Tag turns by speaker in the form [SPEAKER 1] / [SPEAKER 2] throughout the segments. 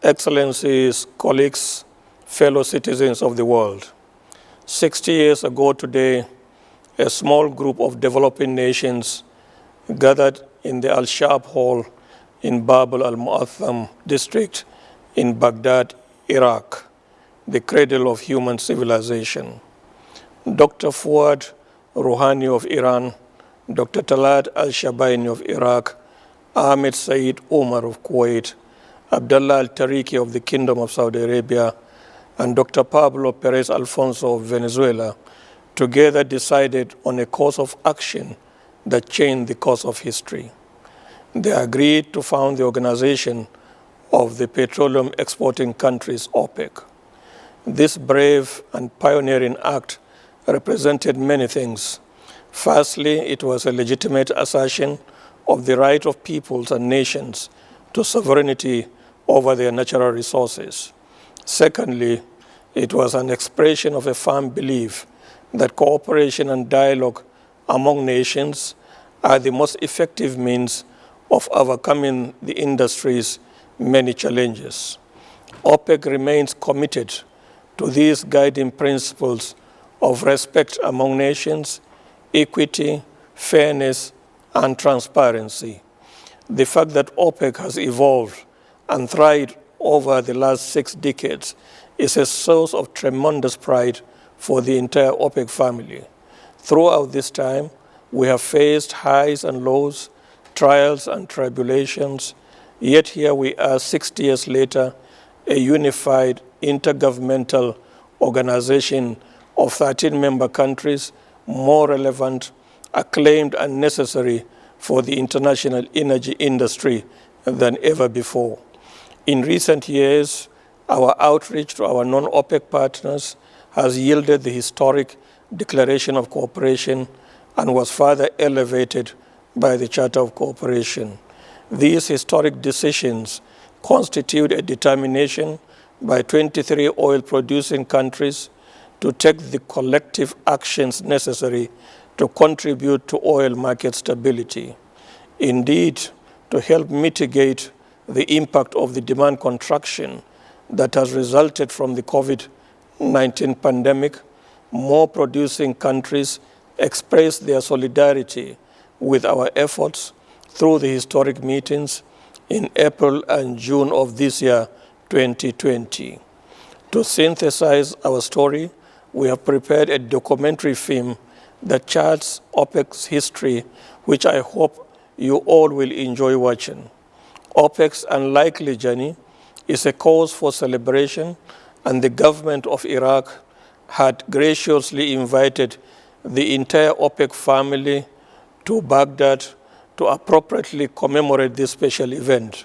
[SPEAKER 1] Excellencies, colleagues, fellow citizens of the world, 60 years ago today, a small group of developing nations gathered in the Al-Shab Hall in Bab al-Mu'atham district in Baghdad, Iraq, the cradle of human civilization. Dr. Fuad Rouhani of Iran, Dr. Talad al-Shabaini of Iraq, Ahmed Said Omar of Kuwait, Abdullah al-Tariki of the Kingdom of Saudi Arabia, and Dr. Pablo Perez Alfonso of Venezuela together decided on a course of action that changed the course of history. They agreed to found the Organization of the Petroleum Exporting Countries, OPEC. This brave and pioneering act represented many things. Firstly, it was a legitimate assertion of the right of peoples and nations to sovereignty over their natural resources. Secondly, it was an expression of a firm belief that cooperation and dialogue among nations are the most effective means of overcoming the industry's many challenges. OPEC remains committed to these guiding principles of respect among nations, equity, fairness, and transparency. The fact that OPEC has evolved and thrived over the last 6 decades is a source of tremendous pride for the entire OPEC family. Throughout this time, we have faced highs and lows, trials and tribulations, yet here we are 60 years later, a unified intergovernmental organization of 13 member countries, more relevant, acclaimed, and necessary for the international energy industry than ever before. In recent years, our outreach to our non-OPEC partners has yielded the historic Declaration of Cooperation and was further elevated by the Charter of Cooperation. These historic decisions constitute a determination by 23 oil-producing countries to take the collective actions necessary to contribute to oil market stability. Indeed, to help mitigate the impact of the demand contraction that has resulted from the COVID-19 pandemic, more producing countries expressed their solidarity with our efforts through the historic meetings in April and June of this year, 2020. To synthesize our story, we have prepared a documentary film that charts OPEC's history, which I hope you all will enjoy watching. OPEC's unlikely journey is a cause for celebration, and the government of Iraq had graciously invited the entire OPEC family to Baghdad to appropriately commemorate this special event.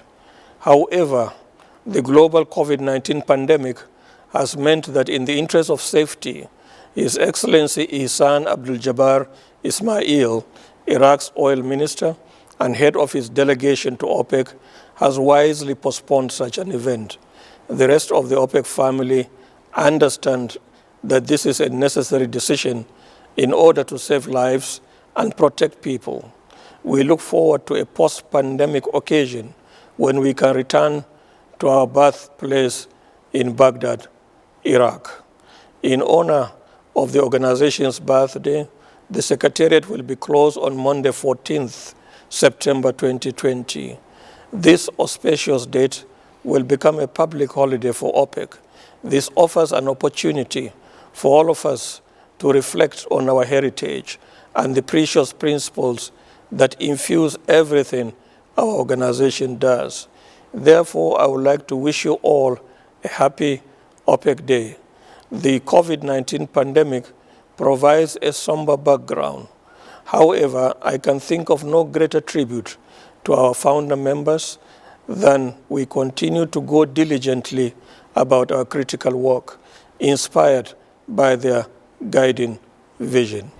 [SPEAKER 1] However, the global COVID-19 pandemic has meant that in the interest of safety, His Excellency Ihsan Abdul Jabbar Ismail, Iraq's oil minister and head of his delegation to OPEC, has wisely postponed such an event. The rest of the OPEC family understand that this is a necessary decision in order to save lives and protect people. We look forward to a post-pandemic occasion when we can return to our birthplace in Baghdad, Iraq. In honor of the organization's birthday, the Secretariat will be closed on Monday, 14th September 2020. This auspicious date will become a public holiday for OPEC. This offers an opportunity for all of us to reflect on our heritage and the precious principles that infuse everything our organization does. Therefore, I would like to wish you all a happy OPEC Day. The COVID-19 pandemic provides a somber background. However, I can think of no greater tribute to our founder members than we continue to go diligently about our critical work, inspired by their guiding vision.